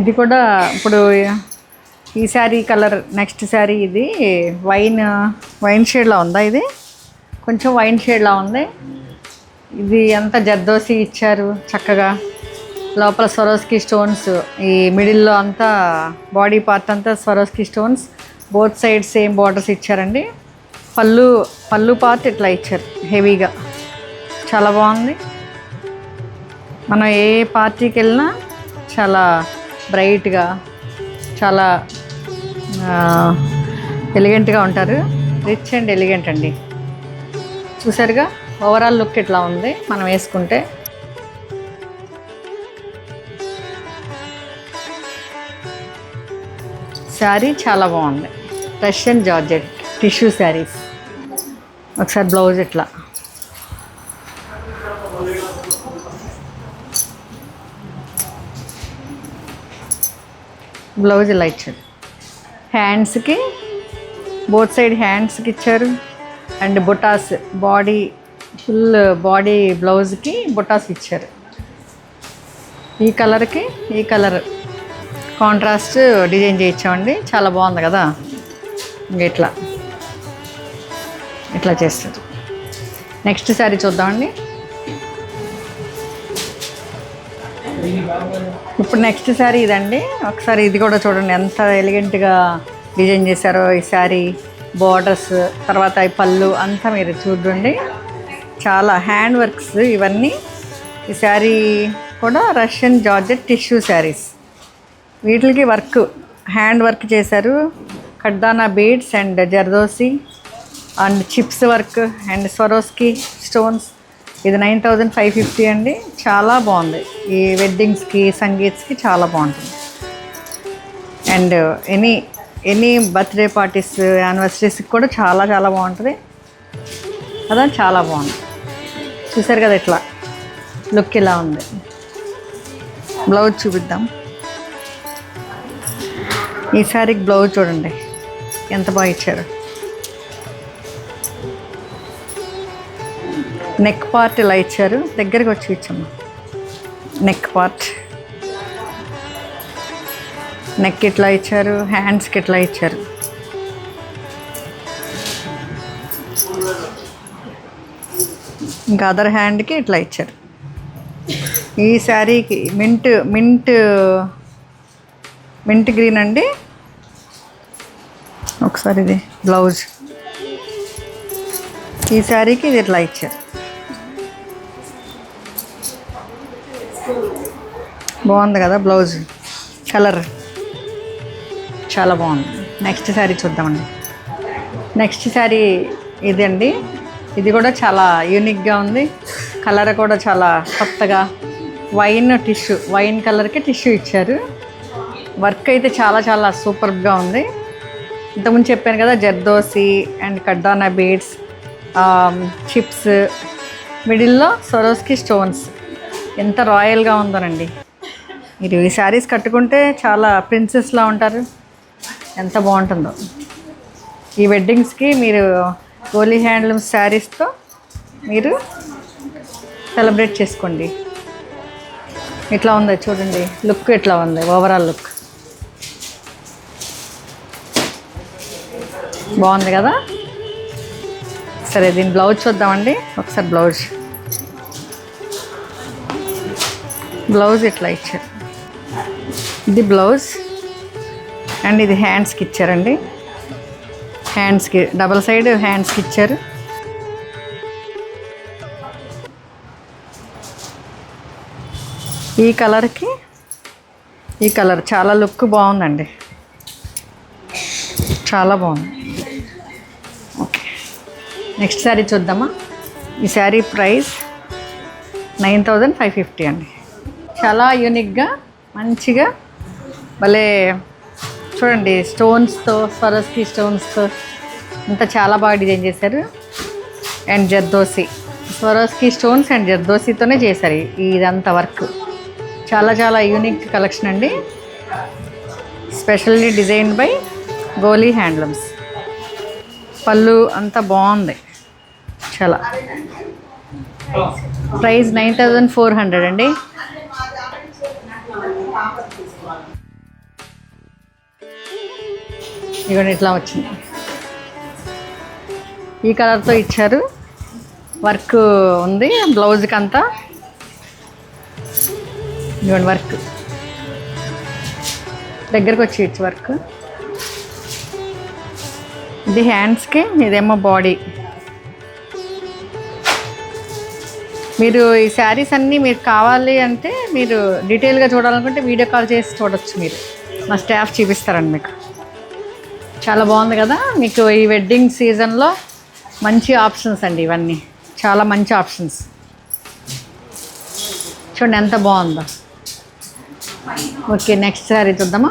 ఇది కూడా ఇప్పుడు ఈ శారీ కలర్, నెక్స్ట్ శారీ ఇది వైన్ షేడ్లా ఉందా? ఇది కొంచెం వైన్ షేడ్లా ఉంది. ఇది అంతా జర్దోసి ఇచ్చారు చక్కగా. లోపల స్వరోస్కి స్టోన్స్, ఈ మిడిల్లో అంతా బాడీ పార్ట్ అంతా Swarovski stones, both side same borders ఇచ్చారండి. పళ్ళు పార్ట్ ఇట్లా ఇచ్చారు హెవీగా, చాలా బాగుంది. మనం ఏ పార్టీకి వెళ్ళినా చాలా బ్రైట్గా, చాలా ఎలిగెంట్గా ఉంటారు. రిచ్ అండ్ ఎలిగెంట్ అండి. చూసారుగా ఓవరాల్ లుక్ ఇట్లా ఉంది మనం వేసుకుంటే. శారీ చాలా బాగుంది. Russian georgette tissue saris. ఒకసారి బ్లౌజ్ ఇట్లా, బ్లౌజ్ ఇలా ఇచ్చారు. హ్యాండ్స్కి బోత్ సైడ్ హ్యాండ్స్కి ఇచ్చారు. అండ్ బుటాస్, ఫుల్ బాడీ బ్లౌజ్కి బుటాస్ ఇచ్చారు. ఈ కలర్కి ఈ కలర్ కాంట్రాస్ట్ డిజైన్ చేయించామండి. చాలా బాగుంది కదా. ఇట్లా ఇట్లా చేస్తారు. నెక్స్ట్ శారీ చూద్దామండి. ఇప్పుడు నెక్స్ట్ శారీ ఇదండి. ఒకసారి ఇది కూడా చూడండి ఎంత ఎలిగెంట్గా డిజైన్ చేశారో ఈ శారీ. బార్డర్స్, తర్వాత ఈ పళ్ళు అంతా మీరు చూడండి. చాలా హ్యాండ్ వర్క్స్ ఇవన్నీ. ఈ శారీ కూడా రష్యన్ జార్జెట్ టిష్యూ శారీస్. వీటికి వర్క్, హ్యాండ్ వర్క్ చేశారు. కడ్దానా beads and zardosi and chips work and Swarovski stones. ఇది 9550 అండి. చాలా బాగుంది. ఈ వెడ్డింగ్స్కి, సంగీత్స్కి చాలా బాగుంటుంది. అండ్ ఎనీ బర్త్డే పార్టీస్, యానివర్సరీస్కి కూడా చాలా చాలా బాగుంటుంది కదా. చాలా బాగుంది. చూసారు కదా ఇట్లా లుక్ ఇలా ఉంది. బ్లౌజ్ చూపిద్దాం. ఈ శారీకి బ్లౌజ్ చూడండి ఎంత బాగా ఇచ్చారు. నెక్ పార్ట్ ఇలా ఇచ్చారు. దగ్గరికి వచ్చి ఇచ్చమ్మా. నెక్ పార్ట్, నెక్ ఇట్లా ఇచ్చారు. హ్యాండ్స్కి ఇట్లా ఇచ్చారు. ఇంకా అదర్ హ్యాండ్కి ఇట్లా ఇచ్చారు. ఈ శారీకి మింట్ గ్రీన్ అండి. ఒకసారి ఇది బ్లౌజ్. ఈ శారీకి ఇది ఇట్లా ఇచ్చారు. బాగుంది కదా బ్లౌజ్ కలర్, చాలా బాగుంది. నెక్స్ట్ శారీ చూద్దామండి. నెక్స్ట్ శారీ ఇదండి. ఇది కూడా చాలా యూనిక్గా ఉంది. కలర్ కూడా చాలా కొత్తగా వైన్ కలర్కి టిష్యూ ఇచ్చారు. వర్క్ అయితే చాలా చాలా సూపర్గా ఉంది. ఇంతకుముందు చెప్పాను కదా, జర్దోసి అండ్ కడ్దానా బీడ్స్, చిప్స్, మిడిల్లో స్వరోస్కి స్టోన్స్. ఎంత రాయల్గా ఉందోనండి. మీరు ఈ శారీస్ కట్టుకుంటే చాలా ప్రిన్సెస్లా ఉంటారు. ఎంత బాగుంటుందో. ఈ వెడ్డింగ్స్కి మీరు గోలీ హ్యాండ్లూమ్ శారీస్తో మీరు సెలబ్రేట్ చేసుకోండి. ఇట్లా ఉంది చూడండి లుక్, ఇట్లా ఉంది ఓవరాల్ లుక్. బాగుంది కదా. సరే దీని బ్లౌజ్ చూద్దామండి. ఒకసారి బ్లౌజ్ ఇట్లా ఇచ్చారు. ఇది బ్లౌజ్ అండ్ ఇది హ్యాండ్స్కి ఇచ్చారండి. హ్యాండ్స్కి డబల్ సైడ్ హ్యాండ్స్కి ఇచ్చారు. ఈ కలర్కి ఈ కలర్ చాలా లుక్ బాగుందండి. చాలా బాగుంది. ఓకే, నెక్స్ట్ శారీ చూద్దామా. ఈ శారీ ప్రైస్ 9550 అండి. చాలా యూనిక్గా మంచిగా భలే చూడండి. స్టోన్స్తో, స్వరోస్కి స్టోన్స్తో అంతా చాలా బాగా డిజైన్ చేశారు. And zardosi, Swarovski stones and జర్దోసితోనే చేశారు ఇదంతా వర్క్. చాలా చాలా యూనిక్ కలెక్షన్ అండి. Specially design by Goli handlooms. పళ్ళు అంతా బాగుంది. చాలా ప్రైస్ 9400 అండి. ఇదిగోండి ఇట్లా వచ్చింది. ఈ కలర్తో ఇచ్చారు. వర్క్ ఉంది బ్లౌజ్కి అంతా. ఇదిగోండి వర్క్ దగ్గరకు వచ్చి ఇచ్చి వర్క్. ఇది హ్యాండ్స్కి, ఇదేమో బాడీ. మీరు ఈ శారీస్ అన్నీ మీకు కావాలి అంటే మీరు డీటెయిల్గా చూడాలనుకుంటే వీడియో కాల్ చేసి చూడొచ్చు. మీరు మా స్టాఫ్ చూపిస్తారండి మీకు. చాలా బాగుంది కదా. మీకు ఈ వెడ్డింగ్ సీజన్లో మంచి ఆప్షన్స్ అండి ఇవన్నీ. చాలా మంచి ఆప్షన్స్. చూడండి ఎంత బాగుందో. ఓకే నెక్స్ట్ శారీ చూద్దామా.